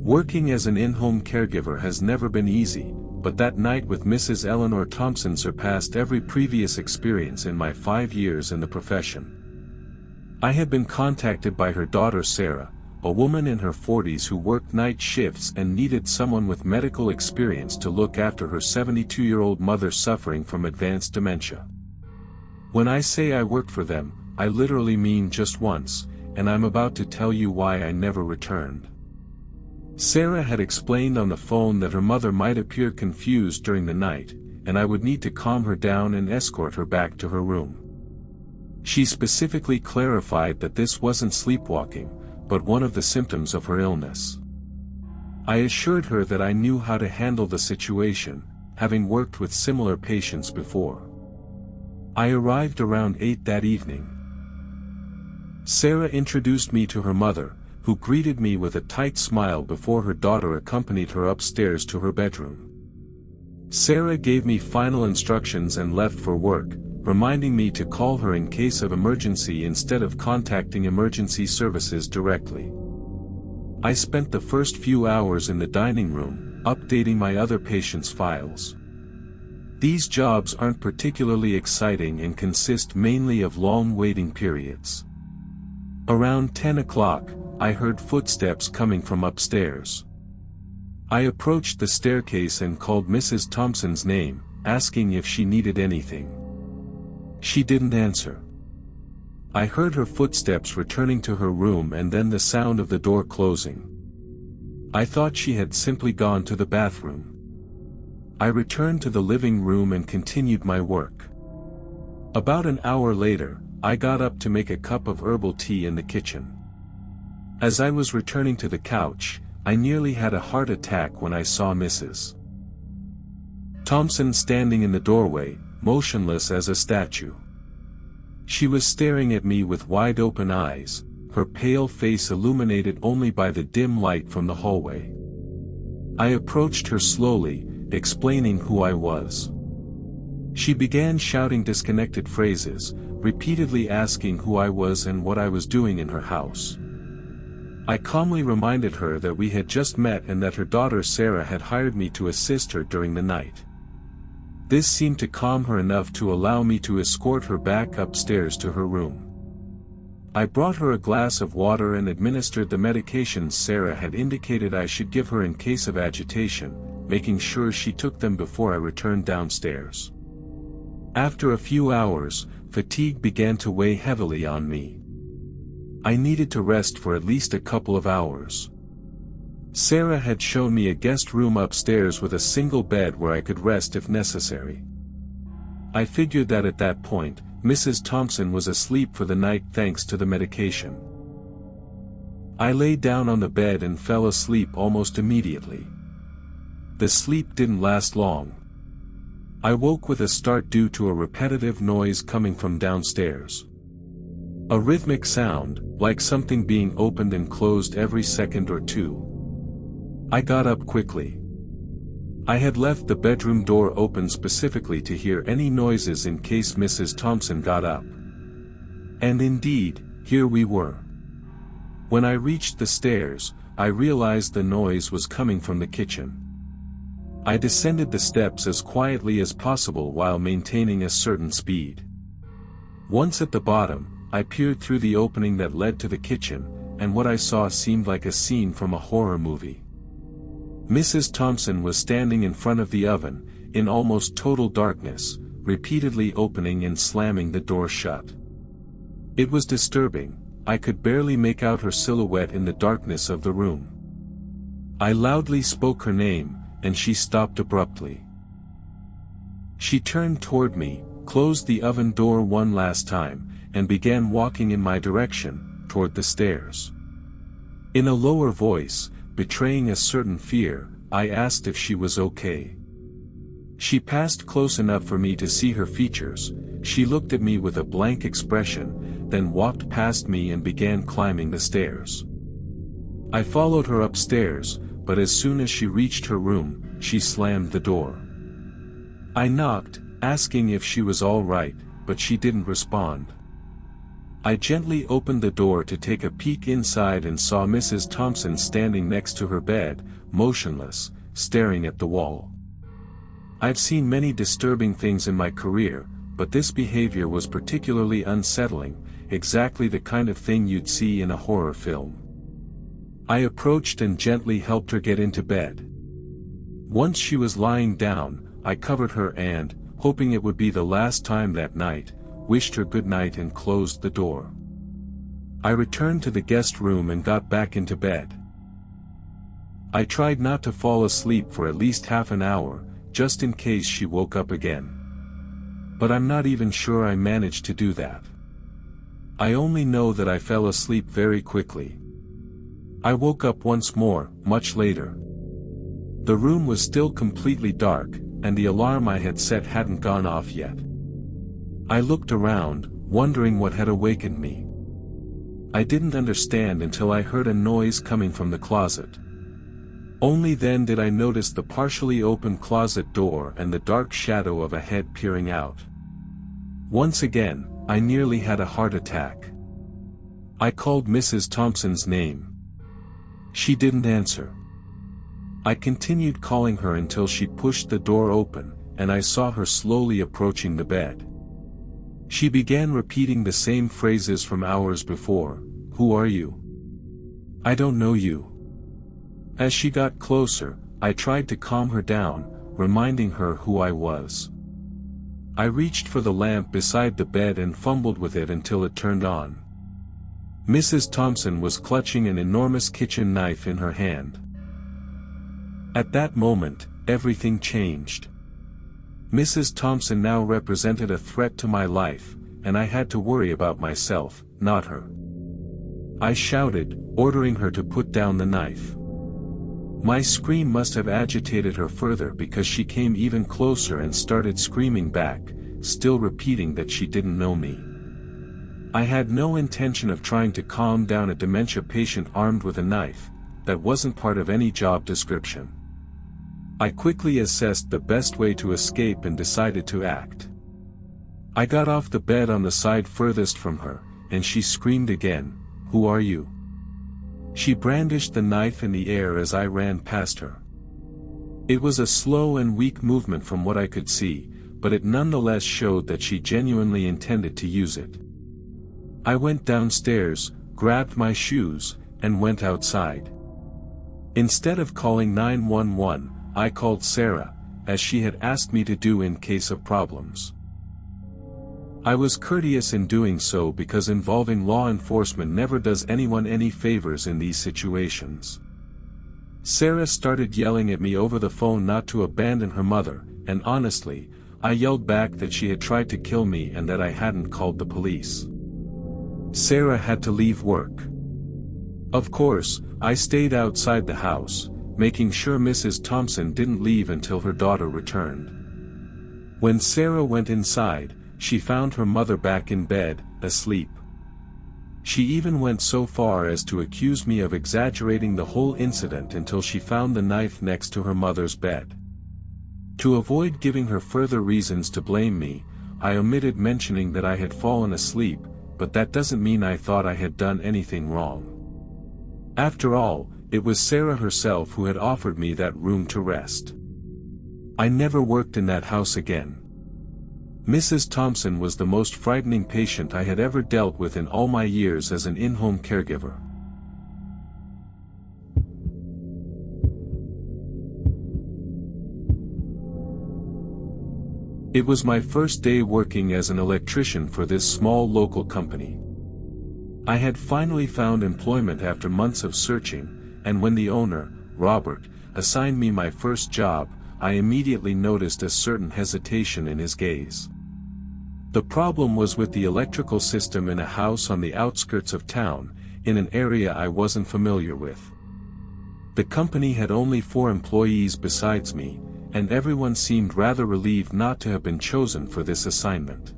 Working as an in-home caregiver has never been easy, but that night with Mrs. Eleanor Thompson surpassed every previous experience in my 5 years in the profession. I had been contacted by her daughter Sarah, a woman in her 40s who worked night shifts and needed someone with medical experience to look after her 72-year-old mother suffering from advanced dementia. When I say I worked for them, I literally mean just once, and I'm about to tell you why I never returned. Sarah had explained on the phone that her mother might appear confused during the night, and I would need to calm her down and escort her back to her room. She specifically clarified that this wasn't sleepwalking, but one of the symptoms of her illness. I assured her that I knew how to handle the situation, having worked with similar patients before. I arrived around 8 that evening. Sarah introduced me to her mother, who greeted me with a tight smile before her daughter accompanied her upstairs to her bedroom. Sarah gave me final instructions and left for work, reminding me to call her in case of emergency instead of contacting emergency services directly. I spent the first few hours in the dining room, updating my other patients' files. These jobs aren't particularly exciting and consist mainly of long waiting periods. Around 10 o'clock, I heard footsteps coming from upstairs. I approached the staircase and called Mrs. Thompson's name, asking if she needed anything. She didn't answer. I heard her footsteps returning to her room and then the sound of the door closing. I thought she had simply gone to the bathroom. I returned to the living room and continued my work. About an hour later, I got up to make a cup of herbal tea in the kitchen. As I was returning to the couch, I nearly had a heart attack when I saw Mrs. Thompson standing in the doorway, motionless as a statue. She was staring at me with wide-open eyes, her pale face illuminated only by the dim light from the hallway. I approached her slowly, explaining who I was. She began shouting disconnected phrases, repeatedly asking who I was and what I was doing in her house. I calmly reminded her that we had just met and that her daughter Sarah had hired me to assist her during the night. This seemed to calm her enough to allow me to escort her back upstairs to her room. I brought her a glass of water and administered the medications Sarah had indicated I should give her in case of agitation, making sure she took them before I returned downstairs. After a few hours, fatigue began to weigh heavily on me. I needed to rest for at least a couple of hours. Sarah had shown me a guest room upstairs with a single bed where I could rest if necessary. I figured that at that point, Mrs. Thompson was asleep for the night thanks to the medication. I lay down on the bed and fell asleep almost immediately. The sleep didn't last long. I woke with a start due to a repetitive noise coming from downstairs. A rhythmic sound, like something being opened and closed every second or two. I got up quickly. I had left the bedroom door open specifically to hear any noises in case Mrs. Thompson got up. And indeed, here we were. When I reached the stairs, I realized the noise was coming from the kitchen. I descended the steps as quietly as possible while maintaining a certain speed. Once at the bottom, I peered through the opening that led to the kitchen, and what I saw seemed like a scene from a horror movie. Mrs. Thompson was standing in front of the oven, in almost total darkness, repeatedly opening and slamming the door shut. It was disturbing. I could barely make out her silhouette in the darkness of the room. I loudly spoke her name, and she stopped abruptly. She turned toward me, closed the oven door one last time, and began walking in my direction, toward the stairs. In a lower voice, betraying a certain fear, I asked if she was okay. She passed close enough for me to see her features. She looked at me with a blank expression, then walked past me and began climbing the stairs. I followed her upstairs, but as soon as she reached her room, she slammed the door. I knocked, asking if she was all right, but she didn't respond. I gently opened the door to take a peek inside and saw Mrs. Thompson standing next to her bed, motionless, staring at the wall. I've seen many disturbing things in my career, but this behavior was particularly unsettling, exactly the kind of thing you'd see in a horror film. I approached and gently helped her get into bed. Once she was lying down, I covered her and, hoping it would be the last time that night, wished her good night and closed the door. I returned to the guest room and got back into bed. I tried not to fall asleep for at least half an hour, just in case she woke up again. But I'm not even sure I managed to do that. I only know that I fell asleep very quickly. I woke up once more, much later. The room was still completely dark, and the alarm I had set hadn't gone off yet. I looked around, wondering what had awakened me. I didn't understand until I heard a noise coming from the closet. Only then did I notice the partially open closet door and the dark shadow of a head peering out. Once again, I nearly had a heart attack. I called Mrs. Thompson's name. She didn't answer. I continued calling her until she pushed the door open, and I saw her slowly approaching the bed. She began repeating the same phrases from hours before. "Who are you? I don't know you." As she got closer, I tried to calm her down, reminding her who I was. I reached for the lamp beside the bed and fumbled with it until it turned on. Mrs. Thompson was clutching an enormous kitchen knife in her hand. At that moment, everything changed. Mrs. Thompson now represented a threat to my life, and I had to worry about myself, not her. I shouted, ordering her to put down the knife. My scream must have agitated her further because she came even closer and started screaming back, still repeating that she didn't know me. I had no intention of trying to calm down a dementia patient armed with a knife. That wasn't part of any job description. I quickly assessed the best way to escape and decided to act. I got off the bed on the side furthest from her, and she screamed again, "Who are you?" She brandished the knife in the air as I ran past her. It was a slow and weak movement from what I could see, but it nonetheless showed that she genuinely intended to use it. I went downstairs, grabbed my shoes, and went outside. Instead of calling 911, I called Sarah, as she had asked me to do in case of problems. I was courteous in doing so because involving law enforcement never does anyone any favors in these situations. Sarah started yelling at me over the phone not to abandon her mother, and honestly, I yelled back that she had tried to kill me and that I hadn't called the police. Sarah had to leave work. Of course, I stayed outside the house, making sure Mrs. Thompson didn't leave until her daughter returned. When Sarah went inside, she found her mother back in bed, asleep. She even went so far as to accuse me of exaggerating the whole incident until she found the knife next to her mother's bed. To avoid giving her further reasons to blame me, I omitted mentioning that I had fallen asleep, but that doesn't mean I thought I had done anything wrong. After all, it was Sarah herself who had offered me that room to rest. I never worked in that house again. Mrs. Thompson was the most frightening patient I had ever dealt with in all my years as an in-home caregiver. It was my first day working as an electrician for this small local company. I had finally found employment after months of searching, and when the owner, Robert, assigned me my first job, I immediately noticed a certain hesitation in his gaze. The problem was with the electrical system in a house on the outskirts of town, in an area I wasn't familiar with. The company had only 4 employees besides me, and everyone seemed rather relieved not to have been chosen for this assignment.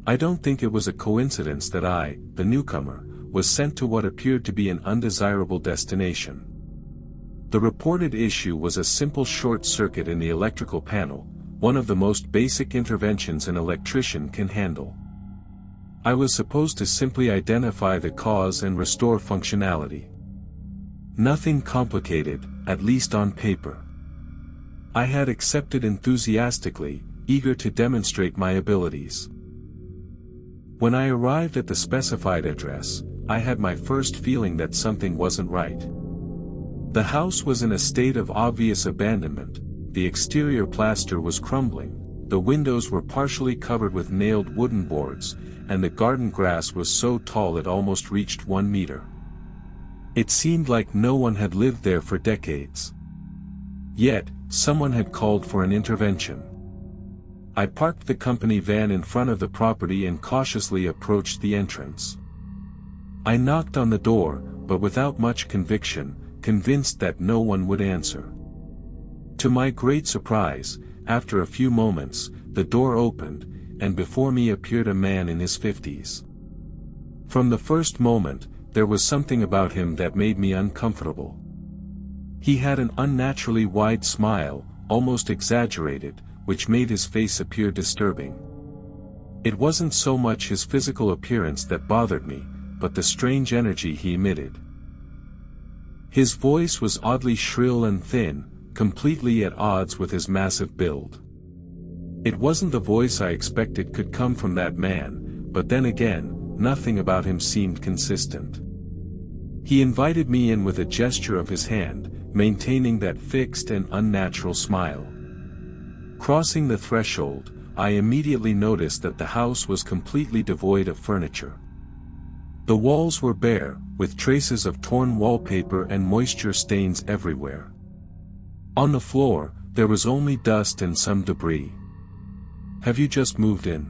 I don't think it was a coincidence that I, the newcomer, was sent to what appeared to be an undesirable destination. The reported issue was a simple short circuit in the electrical panel, one of the most basic interventions an electrician can handle. I was supposed to simply identify the cause and restore functionality. Nothing complicated, at least on paper. I had accepted enthusiastically, eager to demonstrate my abilities. When I arrived at the specified address, I had my first feeling that something wasn't right. The house was in a state of obvious abandonment, the exterior plaster was crumbling, the windows were partially covered with nailed wooden boards, and the garden grass was so tall it almost reached 1 meter. It seemed like no one had lived there for decades. Yet, someone had called for an intervention. I parked the company van in front of the property and cautiously approached the entrance. I knocked on the door, but without much conviction, convinced that no one would answer. To my great surprise, after a few moments, the door opened, and before me appeared a man in his 50s. From the first moment, there was something about him that made me uncomfortable. He had an unnaturally wide smile, almost exaggerated, which made his face appear disturbing. It wasn't so much his physical appearance that bothered me, but the strange energy he emitted. His voice was oddly shrill and thin, completely at odds with his massive build. It wasn't the voice I expected could come from that man, but then again, nothing about him seemed consistent. He invited me in with a gesture of his hand, maintaining that fixed and unnatural smile. Crossing the threshold, I immediately noticed that the house was completely devoid of furniture. The walls were bare, with traces of torn wallpaper and moisture stains everywhere. On the floor, there was only dust and some debris. "Have you just moved in?"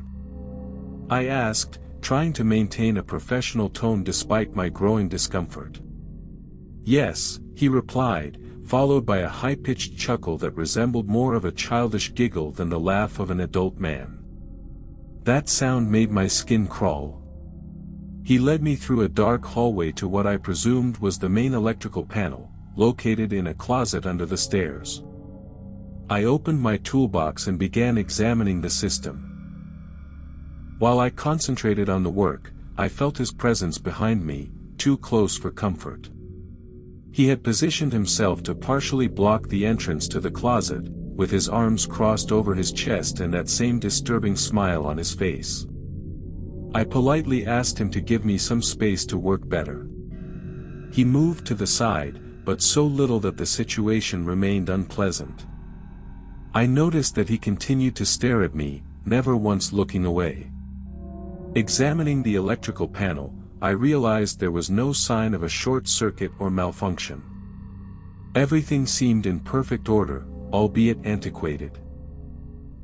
I asked, trying to maintain a professional tone despite my growing discomfort. "Yes," he replied, followed by a high-pitched chuckle that resembled more of a childish giggle than the laugh of an adult man. That sound made my skin crawl. He led me through a dark hallway to what I presumed was the main electrical panel, located in a closet under the stairs. I opened my toolbox and began examining the system. While I concentrated on the work, I felt his presence behind me, too close for comfort. He had positioned himself to partially block the entrance to the closet, with his arms crossed over his chest and that same disturbing smile on his face. I politely asked him to give me some space to work better. He moved to the side, but so little that the situation remained unpleasant. I noticed that he continued to stare at me, never once looking away. Examining the electrical panel, I realized there was no sign of a short circuit or malfunction. Everything seemed in perfect order, albeit antiquated.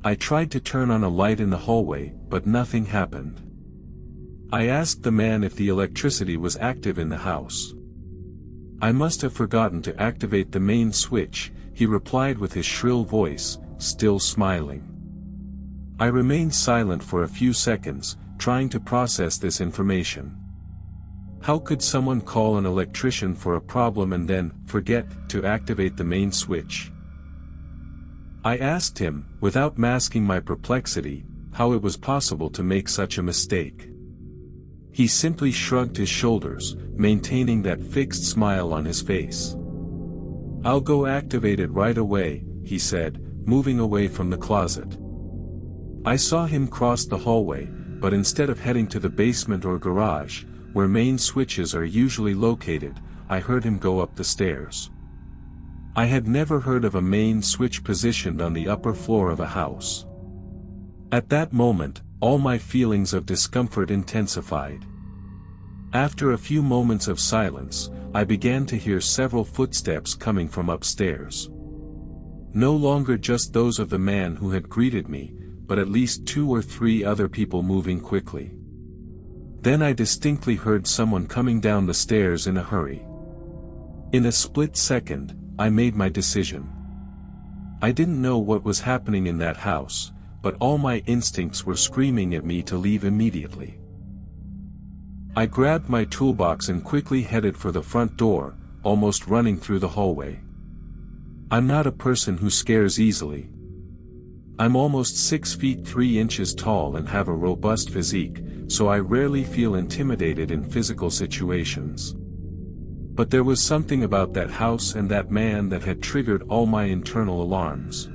I tried to turn on a light in the hallway, but nothing happened. I asked the man if the electricity was active in the house. "I must have forgotten to activate the main switch," he replied with his shrill voice, still smiling. I remained silent for a few seconds, trying to process this information. How could someone call an electrician for a problem and then forget to activate the main switch? I asked him, without masking my perplexity, how it was possible to make such a mistake. He simply shrugged his shoulders, maintaining that fixed smile on his face. "I'll go activate it right away," he said, moving away from the closet. I saw him cross the hallway, but instead of heading to the basement or garage, where main switches are usually located, I heard him go up the stairs. I had never heard of a main switch positioned on the upper floor of a house. At that moment, all my feelings of discomfort intensified. After a few moments of silence, I began to hear several footsteps coming from upstairs. No longer just those of the man who had greeted me, but at least 2 or 3 other people moving quickly. Then I distinctly heard someone coming down the stairs in a hurry. In a split second, I made my decision. I didn't know what was happening in that house, but all my instincts were screaming at me to leave immediately. I grabbed my toolbox and quickly headed for the front door, almost running through the hallway. I'm not a person who scares easily. I'm almost 6 feet 3 inches tall and have a robust physique, so I rarely feel intimidated in physical situations. But there was something about that house and that man that had triggered all my internal alarms.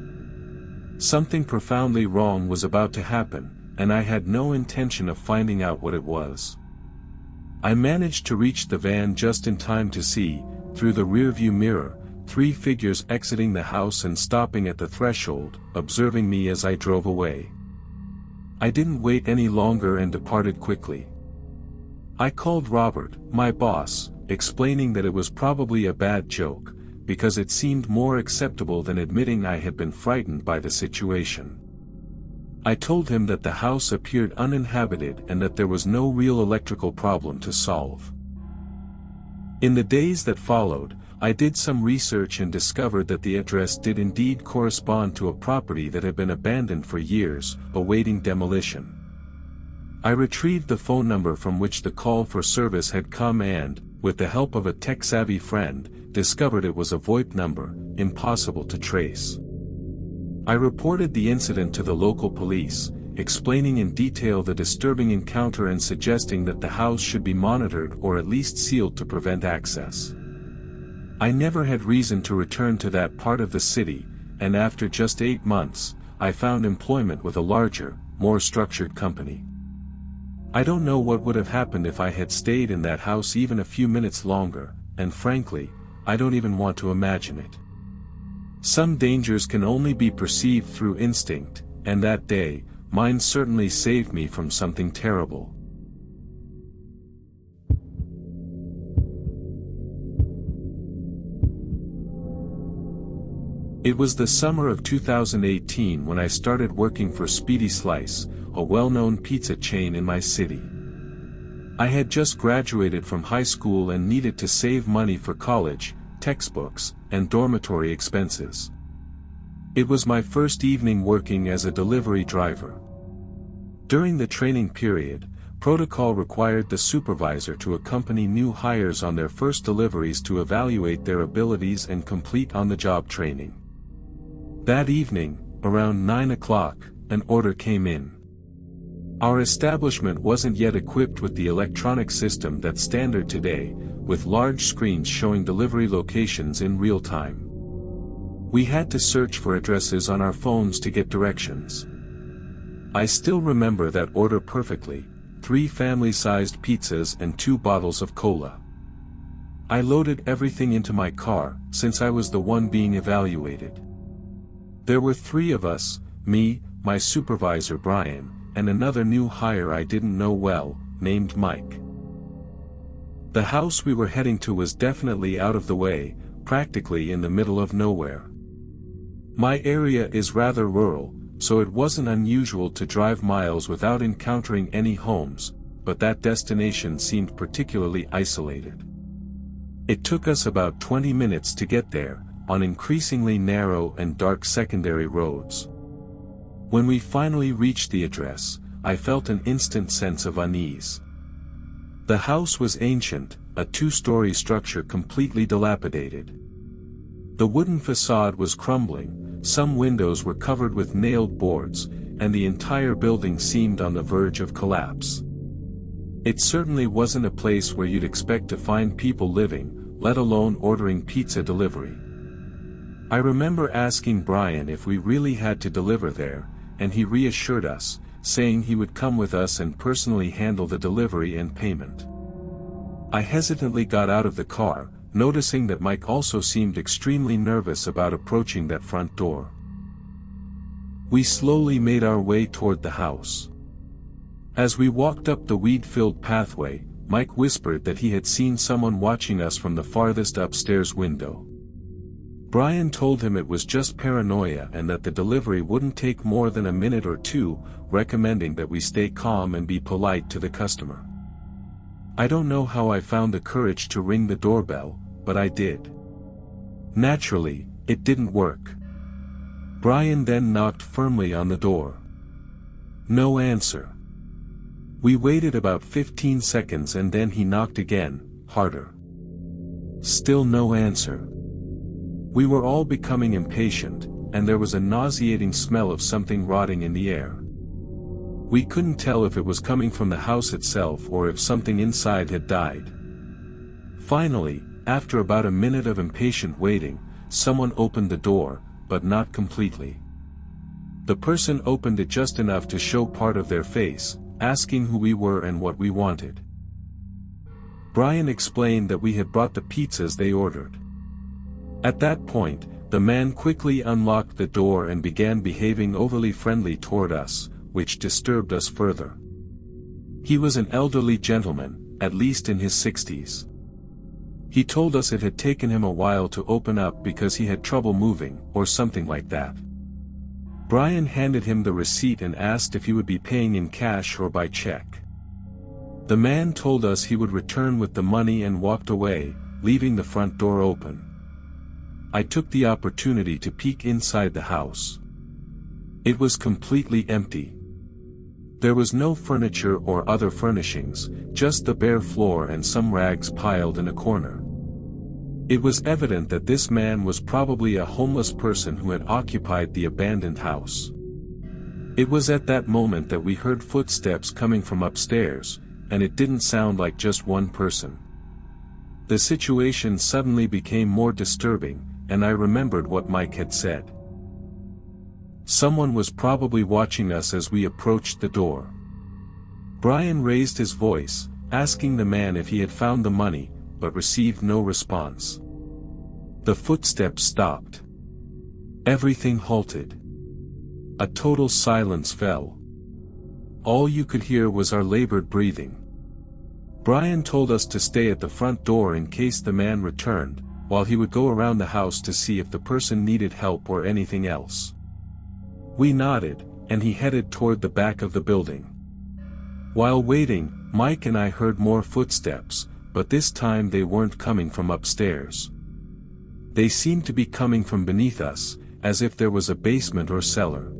Something profoundly wrong was about to happen, and I had no intention of finding out what it was. I managed to reach the van just in time to see, through the rearview mirror, 3 figures exiting the house and stopping at the threshold, observing me as I drove away. I didn't wait any longer and departed quickly. I called Robert, my boss, explaining that it was probably a bad joke, because it seemed more acceptable than admitting I had been frightened by the situation. I told him that the house appeared uninhabited and that there was no real electrical problem to solve. In the days that followed, I did some research and discovered that the address did indeed correspond to a property that had been abandoned for years, awaiting demolition. I retrieved the phone number from which the call for service had come and, with the help of a tech-savvy friend, discovered it was a VoIP number, impossible to trace. I reported the incident to the local police, explaining in detail the disturbing encounter and suggesting that the house should be monitored or at least sealed to prevent access. I never had reason to return to that part of the city, and after just 8 months, I found employment with a larger, more structured company. I don't know what would have happened if I had stayed in that house even a few minutes longer, and frankly, I don't even want to imagine it. Some dangers can only be perceived through instinct, and that day, mine certainly saved me from something terrible. It was the summer of 2018 when I started working for Speedy Slice, a well-known pizza chain in my city. I had just graduated from high school and needed to save money for college, textbooks, and dormitory expenses. It was my first evening working as a delivery driver. During the training period, protocol required the supervisor to accompany new hires on their first deliveries to evaluate their abilities and complete on-the-job training. That evening, around 9 o'clock, an order came in. Our establishment wasn't yet equipped with the electronic system that's standard today, with large screens showing delivery locations in real time. We had to search for addresses on our phones to get directions. I still remember that order perfectly: 3 family-sized pizzas and 2 bottles of cola. I loaded everything into my car, since I was the one being evaluated. There were 3 of us, me, my supervisor Brian, and another new hire I didn't know well, named Mike. The house we were heading to was definitely out of the way, practically in the middle of nowhere. My area is rather rural, so it wasn't unusual to drive miles without encountering any homes, but that destination seemed particularly isolated. It took us about 20 minutes to get there, on increasingly narrow and dark secondary roads. When we finally reached the address, I felt an instant sense of unease. The house was ancient, a 2-story structure completely dilapidated. The wooden facade was crumbling, some windows were covered with nailed boards, and the entire building seemed on the verge of collapse. It certainly wasn't a place where you'd expect to find people living, let alone ordering pizza delivery. I remember asking Brian if we really had to deliver there, and he reassured us, saying he would come with us and personally handle the delivery and payment. I hesitantly got out of the car, noticing that Mike also seemed extremely nervous about approaching that front door. We slowly made our way toward the house. As we walked up the weed-filled pathway, Mike whispered that he had seen someone watching us from the farthest upstairs window. Brian told him it was just paranoia and that the delivery wouldn't take more than a minute or 2, recommending that we stay calm and be polite to the customer. I don't know how I found the courage to ring the doorbell, but I did. Naturally, it didn't work. Brian then knocked firmly on the door. No answer. We waited about 15 seconds and then he knocked again, harder. Still no answer. We were all becoming impatient, and there was a nauseating smell of something rotting in the air. We couldn't tell if it was coming from the house itself or if something inside had died. Finally, after about a minute of impatient waiting, someone opened the door, but not completely. The person opened it just enough to show part of their face, asking who we were and what we wanted. Brian explained that we had brought the pizzas they ordered. At that point, the man quickly unlocked the door and began behaving overly friendly toward us, which disturbed us further. He was an elderly gentleman, at least in his 60s. He told us it had taken him a while to open up because he had trouble moving, or something like that. Brian handed him the receipt and asked if he would be paying in cash or by check. The man told us he would return with the money and walked away, leaving the front door open. I took the opportunity to peek inside the house. It was completely empty. There was no furniture or other furnishings, just the bare floor and some rags piled in a corner. It was evident that this man was probably a homeless person who had occupied the abandoned house. It was at that moment that we heard footsteps coming from upstairs, and it didn't sound like just one person. The situation suddenly became more disturbing, and I remembered what Mike had said. Someone was probably watching us as we approached the door. Brian raised his voice, asking the man if he had found the money, but received no response. The footsteps stopped. Everything halted. A total silence fell. All you could hear was our labored breathing. Brian told us to stay at the front door in case the man returned, while he would go around the house to see if the person needed help or anything else. We nodded, and he headed toward the back of the building. While waiting, Mike and I heard more footsteps, but this time they weren't coming from upstairs. They seemed to be coming from beneath us, as if there was a basement or cellar.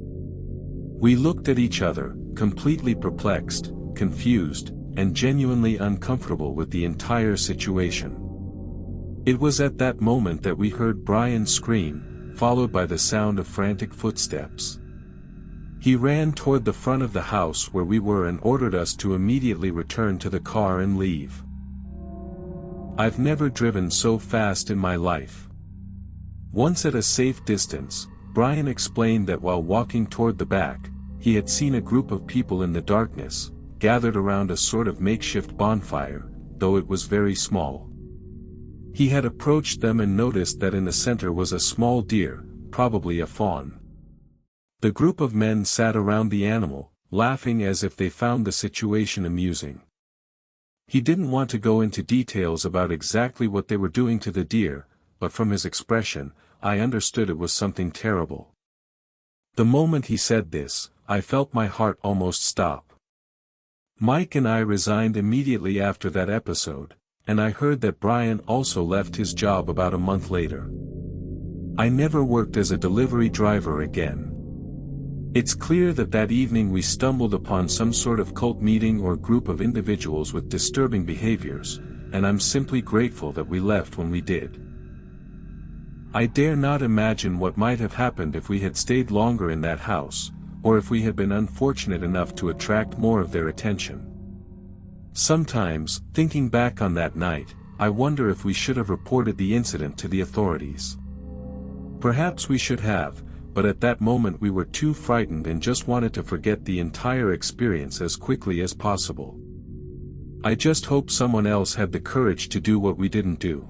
We looked at each other, completely perplexed, confused, and genuinely uncomfortable with the entire situation. It was at that moment that we heard Brian scream, followed by the sound of frantic footsteps. He ran toward the front of the house where we were and ordered us to immediately return to the car and leave. I've never driven so fast in my life. Once at a safe distance, Brian explained that while walking toward the back, he had seen a group of people in the darkness, gathered around a sort of makeshift bonfire, though it was very small. He had approached them and noticed that in the center was a small deer, probably a fawn. The group of men sat around the animal, laughing as if they found the situation amusing. He didn't want to go into details about exactly what they were doing to the deer, but from his expression, I understood it was something terrible. The moment he said this, I felt my heart almost stop. Mike and I resigned immediately after that episode, and I heard that Brian also left his job about a month later. I never worked as a delivery driver again. It's clear that that evening we stumbled upon some sort of cult meeting or group of individuals with disturbing behaviors, and I'm simply grateful that we left when we did. I dare not imagine what might have happened if we had stayed longer in that house, or if we had been unfortunate enough to attract more of their attention. Sometimes, thinking back on that night, I wonder if we should have reported the incident to the authorities. Perhaps we should have, but at that moment we were too frightened and just wanted to forget the entire experience as quickly as possible. I just hope someone else had the courage to do what we didn't do.